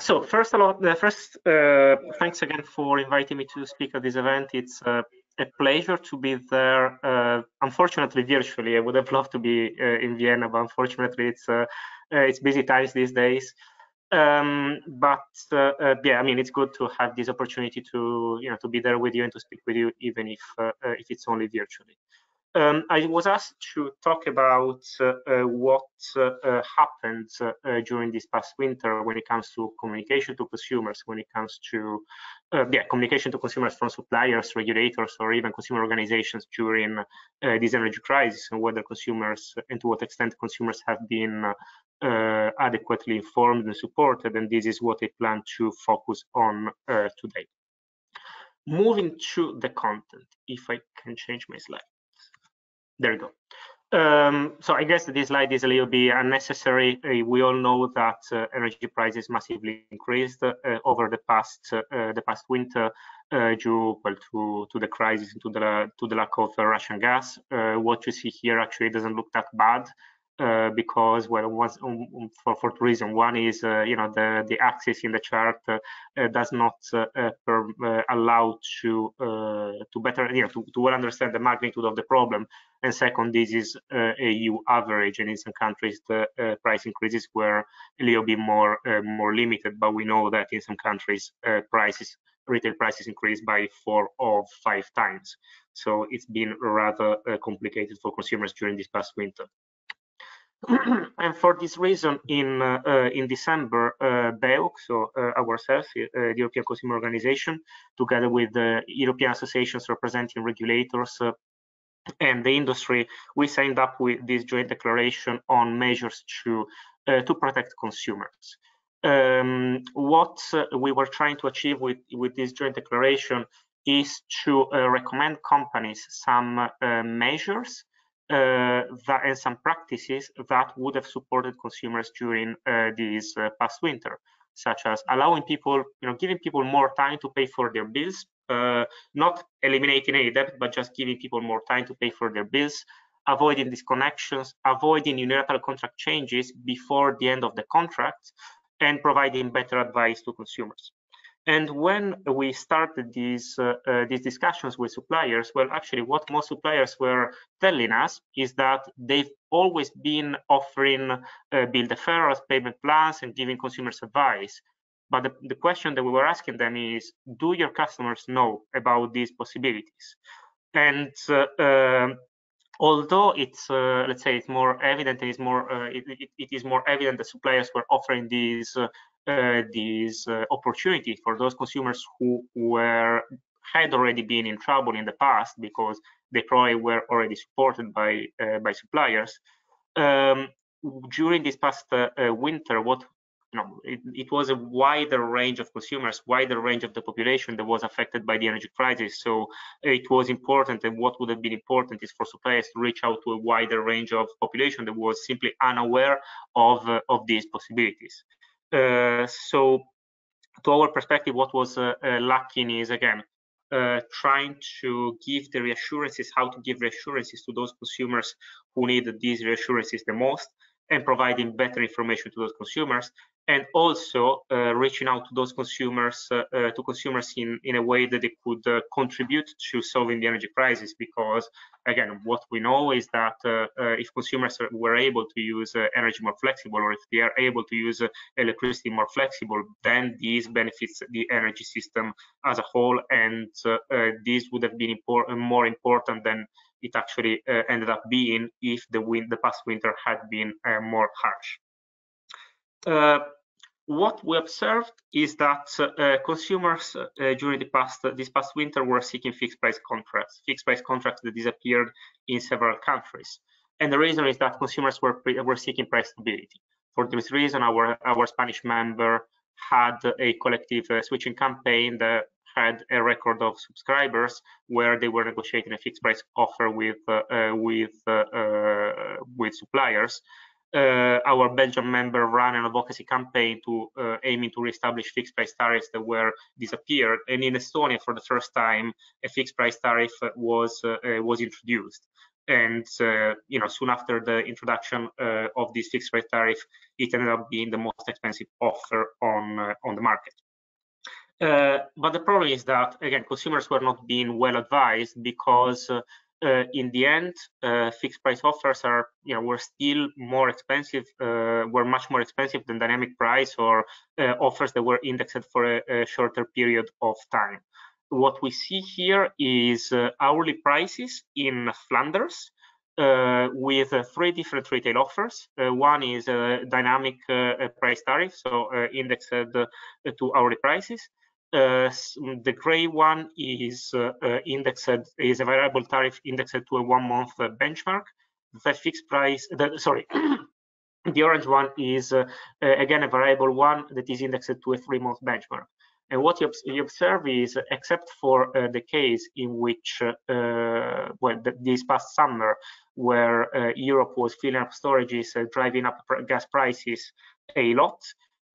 So first, thanks again for inviting me to speak at this event. It's a pleasure to be there. Unfortunately, virtually. I would have loved to be in Vienna, but unfortunately, it's busy times these days. Yeah, I mean, it's good to have this opportunity to to be there with you and to speak with you, even if it's only virtually. I was asked to talk about what happened during this past winter when it comes to communication to consumers, when it comes to communication to consumers from suppliers, regulators, or even consumer organizations during this energy crisis, and whether consumers and to what extent consumers have been adequately informed and supported. And this is what I plan to focus on today. Moving to the content, if I can change my slide. There we go. So I guess this slide is a little bit unnecessary. We all know that energy prices massively increased over the past winter due to the crisis and to the lack of Russian gas. What you see here actually doesn't look that bad. Because for two reasons. One is the axis in the chart does not allow to better to well understand the magnitude of the problem, and second, this is a EU average, and in some countries the price increases were a little bit more limited, but we know that in some countries retail prices increased by 4 or 5 times. So it's been rather complicated for consumers during this past winter. And for this reason, in December, BEUC, so ourselves, the European Consumer Organization, together with the European associations representing regulators and the industry, we signed up with this joint declaration on measures to protect consumers. What we were trying to achieve with this joint declaration is to recommend companies some measures and some practices that would have supported consumers during this past winter, such as allowing people, giving people more time to pay for their bills, not eliminating any debt, but just giving people more time to pay for their bills, avoiding disconnections, avoiding unilateral contract changes before the end of the contract, and providing better advice to consumers. And when we started these discussions with suppliers, well, actually, what most suppliers were telling us is that they've always been offering bill deferrals, payment plans, and giving consumers advice. But the question that we were asking them is, do your customers know about these possibilities? And although it's let's say it's more evident, and it is more evident that suppliers were offering these opportunities for those consumers who had already been in trouble in the past because they probably were already supported by suppliers. During this past winter, it was a wider range of consumers, wider range of the population that was affected by the energy crisis. So it was important, and what would have been important is for suppliers to reach out to a wider range of population that was simply unaware of these possibilities. So to our perspective, what was lacking is, again, trying to give the reassurances, how to give reassurances to those consumers who needed these reassurances the most, and providing better information to those consumers, and also reaching out to those consumers, in a way that they could contribute to solving the energy crisis. Because, again, what we know is that if consumers were able to use energy more flexible, or if they are able to use electricity more flexible, then this benefits the energy system as a whole, and this would have been more important than it actually ended up being if the past winter had been more harsh. What we observed is that consumers during this past winter were seeking fixed price contracts that disappeared in several countries. And the reason is that consumers were seeking price stability. For this reason, our Spanish member had a collective switching campaign that had a record of subscribers where they were negotiating a fixed price offer with suppliers. Our Belgian member ran an advocacy campaign aiming to reestablish fixed price tariffs that were disappeared. And in Estonia, for the first time, a fixed price tariff was introduced. and soon after the introduction of this fixed rate tariff, it ended up being the most expensive offer on the market. But the problem is that, again, consumers were not being well advised, because in the end, fixed price offers were still more expensive, were much more expensive than dynamic price or offers that were indexed for a shorter period of time. What we see here is hourly prices in Flanders, with 3 different retail offers. One is a dynamic price tariff, so indexed to hourly prices. The gray one is is a variable tariff indexed to a 1-month benchmark. The fixed price, the orange one is again a variable one that is indexed to a 3-month benchmark. And what you observe is, except for the case in which, this past summer, where Europe was filling up storages, driving up gas prices a lot,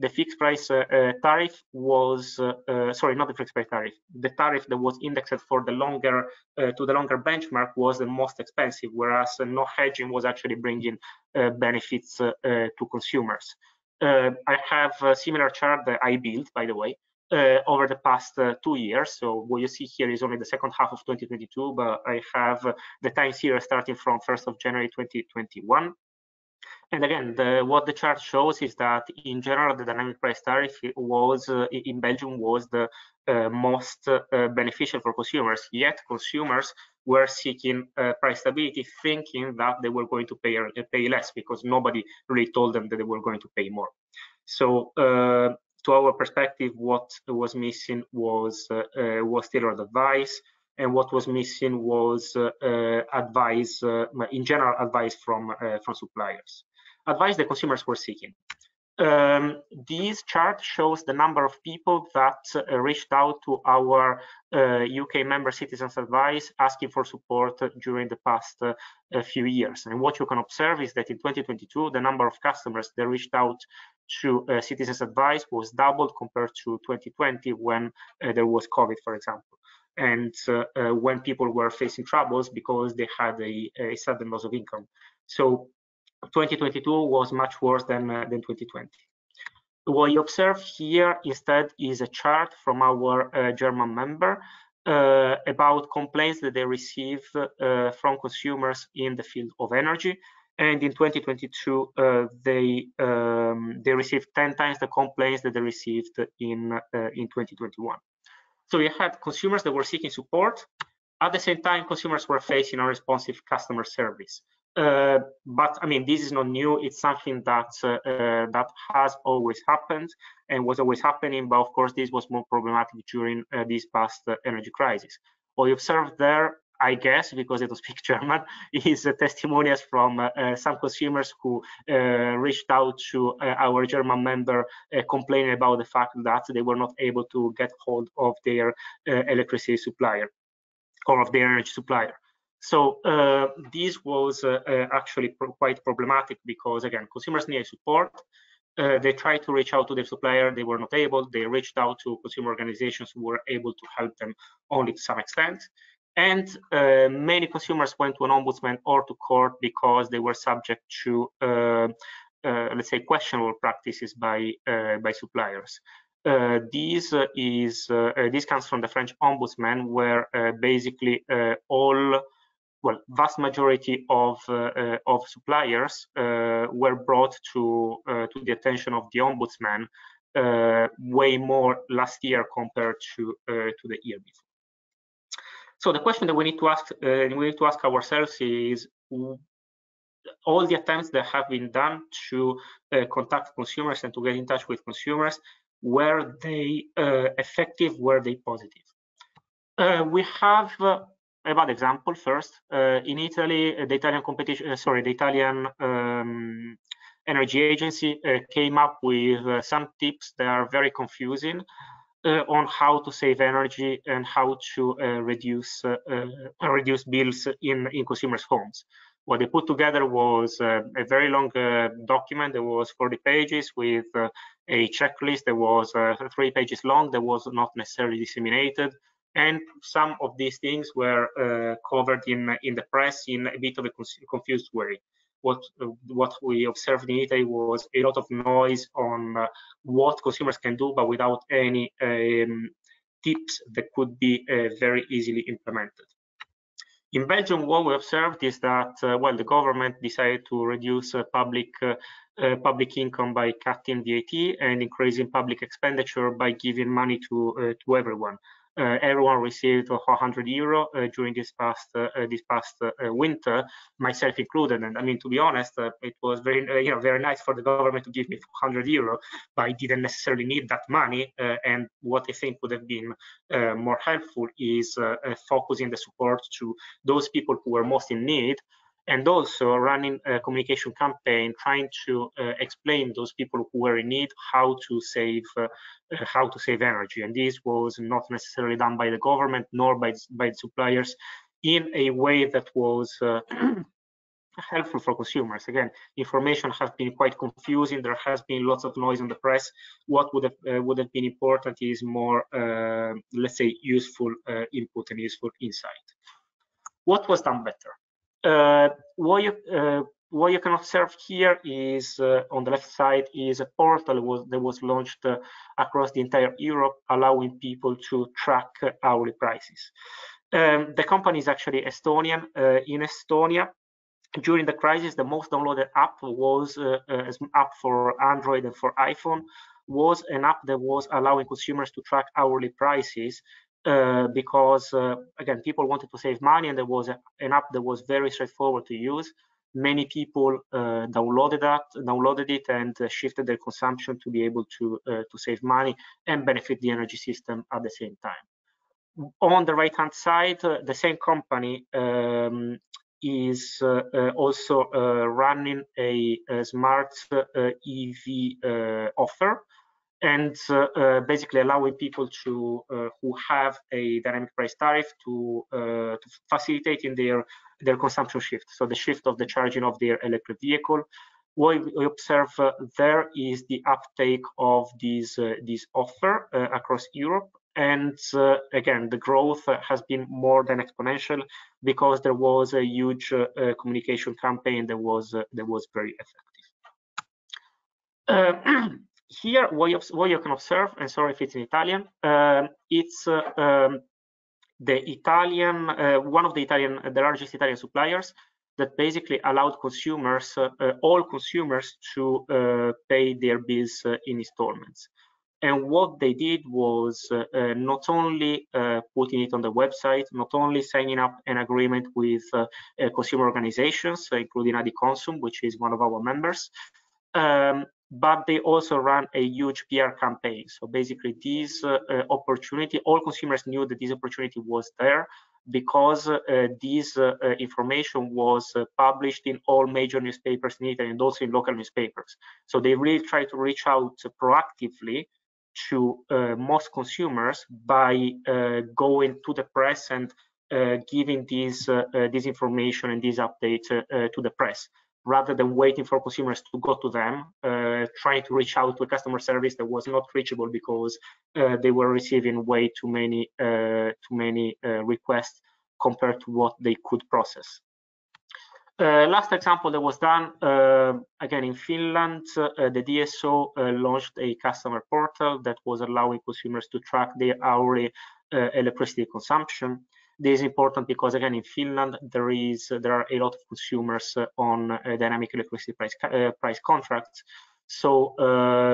the fixed price tariff was, sorry, not the fixed price tariff, the tariff that was indexed for the longer, to the longer benchmark was the most expensive, whereas no hedging was actually bringing benefits to consumers. I have a similar chart that I built, by the way, over the past 2 years. So what you see here is only the second half of 2022, but I have the time series starting from 1st of January 2021. And again, what the chart shows is that in general, the dynamic price tariff was in Belgium was the most beneficial for consumers. Yet consumers were seeking price stability, thinking that they were going to pay less, because nobody really told them that they were going to pay more. So to our perspective, what was missing was tailored advice, and what was missing was advice, in general, advice from suppliers, advice the consumers were seeking. This chart shows the number of people that reached out to our UK member citizens advice asking for support during the past few years. And what you can observe is that in 2022, the number of customers that reached out to citizens advice was doubled compared to 2020, when there was COVID, for example, and when people were facing troubles because they had a sudden loss of income. So 2022 was much worse than 2020. What you observe here instead is a chart from our German member about complaints that they receive from consumers in the field of energy. And in 2022, they received 10 times the complaints that they received in 2021. So you had consumers that were seeking support. At the same time, consumers were facing unresponsive customer service. But I mean, this is not new. It's something that that has always happened and was always happening. But of course, this was more problematic during this past energy crisis. What you observed there, I guess, because I don't speak German, is testimonials from some consumers who reached out to our German member complaining about the fact that they were not able to get hold of their electricity supplier or of their energy supplier. So this was actually quite problematic, because again, consumers needed support. They tried to reach out to their supplier, they were not able. They reached out to consumer organizations who were able to help them only to some extent. And many consumers went to an ombudsman or to court because they were subject to, let's say, questionable practices by suppliers. This comes from the French ombudsman, where basically vast majority of suppliers were brought to the attention of the ombudsman way more last year compared to the year before. So the question that we need to ask ourselves is, all the attempts that have been done to contact consumers and to get in touch with consumers, were they effective? Were they positive? We have a bad example first. In Italy, the Italian Energy Agency came up with some tips that are very confusing on how to save energy and how to reduce bills in consumers' homes. What they put together was a very long document that was 40 pages with a checklist that was 3 pages long, that was not necessarily disseminated. And some of these things were covered in the press in a bit of a confused way. What we observed in Italy was a lot of noise on what consumers can do, but without any tips that could be very easily implemented. In Belgium, what we observed is that, well, the government decided to reduce public income by cutting VAT and increasing public expenditure by giving money to everyone. Everyone received €100 during this past winter, myself included. And I mean, to be honest, it was very nice for the government to give me €100, but I didn't necessarily need that money. And what I think would have been more helpful is focusing the support to those people who were most in need, and also running a communication campaign trying to explain those people who were in need how to save energy. And this was not necessarily done by the government nor by the suppliers in a way that was helpful for consumers. Again, information has been quite confusing. There has been lots of noise on the press. What would have been important is more, let's say, useful input and useful insight. What was done better? What you can observe here is on the left side is a portal that was launched across the entire Europe, allowing people to track hourly prices. The company is actually Estonian. In Estonia, during the crisis, the most downloaded app was an app for Android and for iPhone, was an app that was allowing consumers to track hourly prices. Because again, people wanted to save money, and there was an app that was very straightforward to use. Many people downloaded it and shifted their consumption to be able to save money and benefit the energy system at the same time. On the right-hand side, the same company is also running a smart EV offer, and basically allowing people to who have a dynamic price tariff to facilitate in their consumption shift, so the shift of the charging of their electric vehicle. What we observe there is the uptake of this offer across Europe, and again, the growth has been more than exponential because there was a huge communication campaign that was very effective. Here, what you can observe, and sorry if it's in Italian, it's the Italian, one of the largest Italian suppliers that basically allowed consumers, all consumers, to pay their bills in installments. And what they did was not only putting it on the website, not only signing up an agreement with consumer organizations, including Adiconsum, which is one of our members, but they also ran a huge PR campaign. So basically, this opportunity, all consumers knew that this opportunity was there because this information was published in all major newspapers in Italy and also in local newspapers. So they really tried to reach out proactively to most consumers by going to the press and giving this information and this update to the press, rather than waiting for consumers to go to them, trying to reach out to a customer service that was not reachable because they were receiving way too many requests compared to what they could process. Last example that was done, again in Finland, the DSO launched a customer portal that was allowing consumers to track their hourly electricity consumption. This is important because, again, in Finland, there are a lot of consumers on dynamic electricity price contracts. So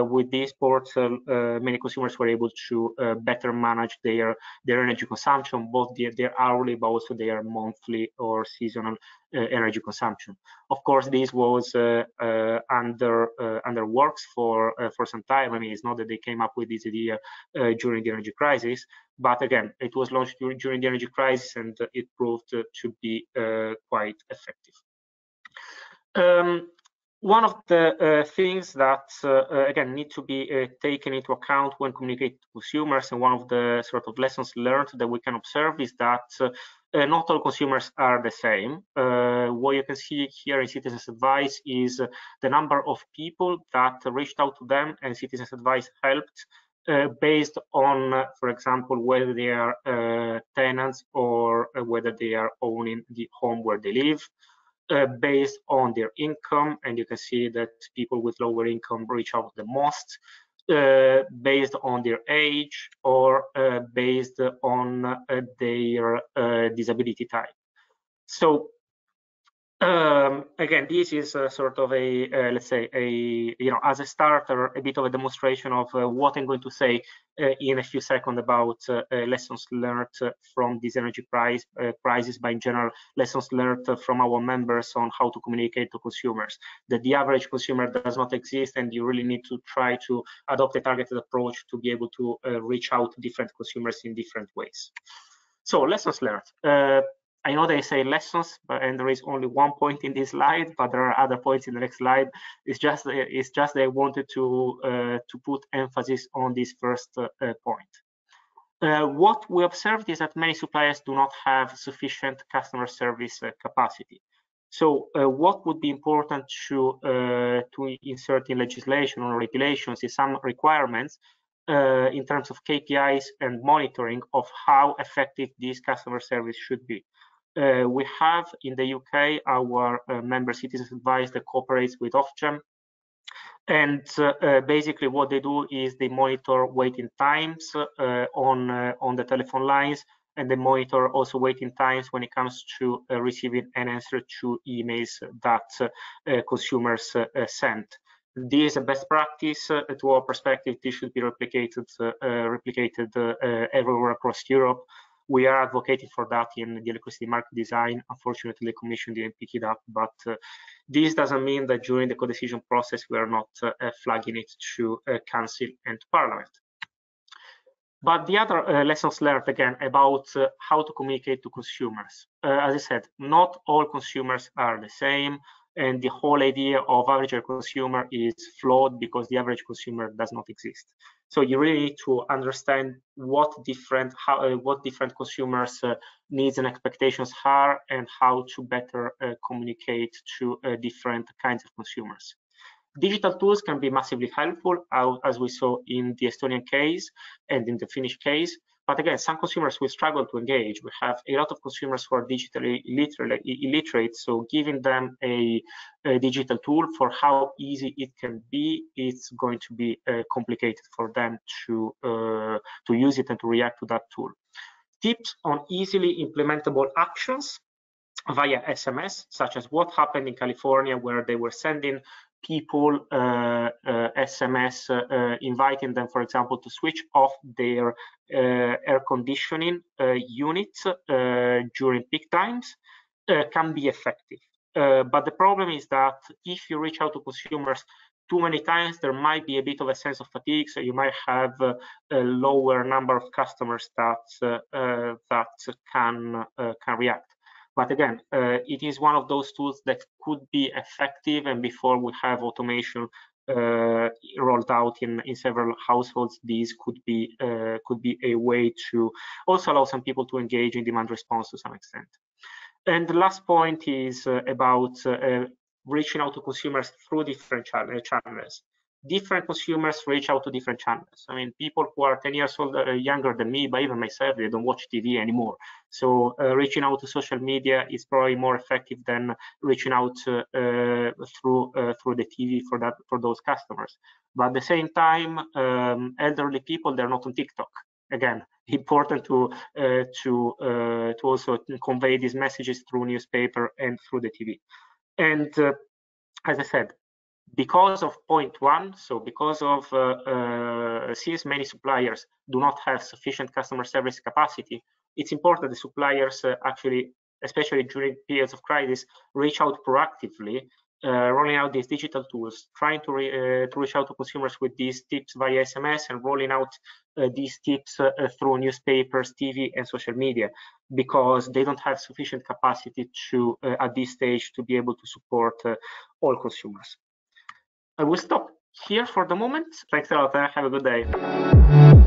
with this portal, many consumers were able to better manage their energy consumption, both their hourly, but also their monthly or seasonal energy consumption. Of course, this was under works for some time. I mean, it's not that they came up with this idea during the energy crisis, but again, it was launched during the energy crisis, and it proved to be quite effective. One of the things that, again, need to be taken into account when communicating to consumers, and one of the sort of lessons learned that we can observe, is that not all consumers are the same. What you can see here in Citizens Advice is the number of people that reached out to them, and Citizens Advice helped based on, for example, whether they are tenants or whether they are owning the home where they live, based on their income, and you can see that people with lower income reach out the most, based on their age, or based on their disability type. So again, this is sort of a, let's say, as a starter, a bit of a demonstration of what I'm going to say in a few seconds about lessons learned from this energy crisis, but in general, lessons learned from our members on how to communicate to consumers. That the average consumer does not exist, and you really need to try to adopt a targeted approach to be able to reach out to different consumers in different ways. So lessons learned. I know they say lessons, and there is only one point in this slide, but there are other points in the next slide. It's just that I wanted to put emphasis on this first point. What we observed is that many suppliers do not have sufficient customer service capacity. So what would be important to insert in legislation or regulations is some requirements in terms of KPIs and monitoring of how effective this customer service should be. We have in the UK our member citizens advice that cooperates with Ofgem, and basically what they do is they monitor waiting times on the telephone lines, and they monitor also waiting times when it comes to receiving an answer to emails that consumers send. This is a best practice. To our perspective, this should be replicated everywhere across Europe. We are advocating for that in the electricity market design. Unfortunately, the Commission didn't pick it up, but this doesn't mean that during the co-decision process we are not flagging it to Council and Parliament. But the other lessons learned, again, about how to communicate to consumers. As I said, not all consumers are the same, and the whole idea of average consumer is flawed because the average consumer does not exist. So you really need to understand what different consumers' needs and expectations are, and how to better communicate to different kinds of consumers. Digital tools can be massively helpful, as we saw in the Estonian case and in the Finnish case. But again, some consumers will struggle to engage. We have a lot of consumers who are digitally illiterate, so giving them a digital tool for how easy it can be, it's going to be complicated for them to use it and to react to that tool. Tips on easily implementable actions via SMS, such as what happened in California, where they were sending people SMS inviting them, for example, to switch off their air conditioning units during peak times, can be effective. But the problem is that if you reach out to consumers too many times, there might be a bit of a sense of fatigue, so you might have a lower number of customers that can react. But again, it is one of those tools that could be effective, and before we have automation rolled out in several households, these could be a way to also allow some people to engage in demand response to some extent. And the last point is about reaching out to consumers through different channels. Different consumers reach out to different channels. I mean, people who are 10 years old, younger than me, but even myself, they don't watch TV anymore. So reaching out to social media is probably more effective than reaching out through the TV for those customers. But at the same time, elderly people, they're not on TikTok. Again, important to also convey these messages through newspaper and through the TV. And as I said, because of point one, so because of since many suppliers do not have sufficient customer service capacity, it's important the suppliers actually, especially during periods of crisis, reach out proactively, rolling out these digital tools, trying to reach out to consumers with these tips via SMS, and rolling out these tips through newspapers, TV, and social media, because they don't have sufficient capacity to, at this stage, to be able to support all consumers. I will stop here for the moment. Thanks a lot. Have a good day.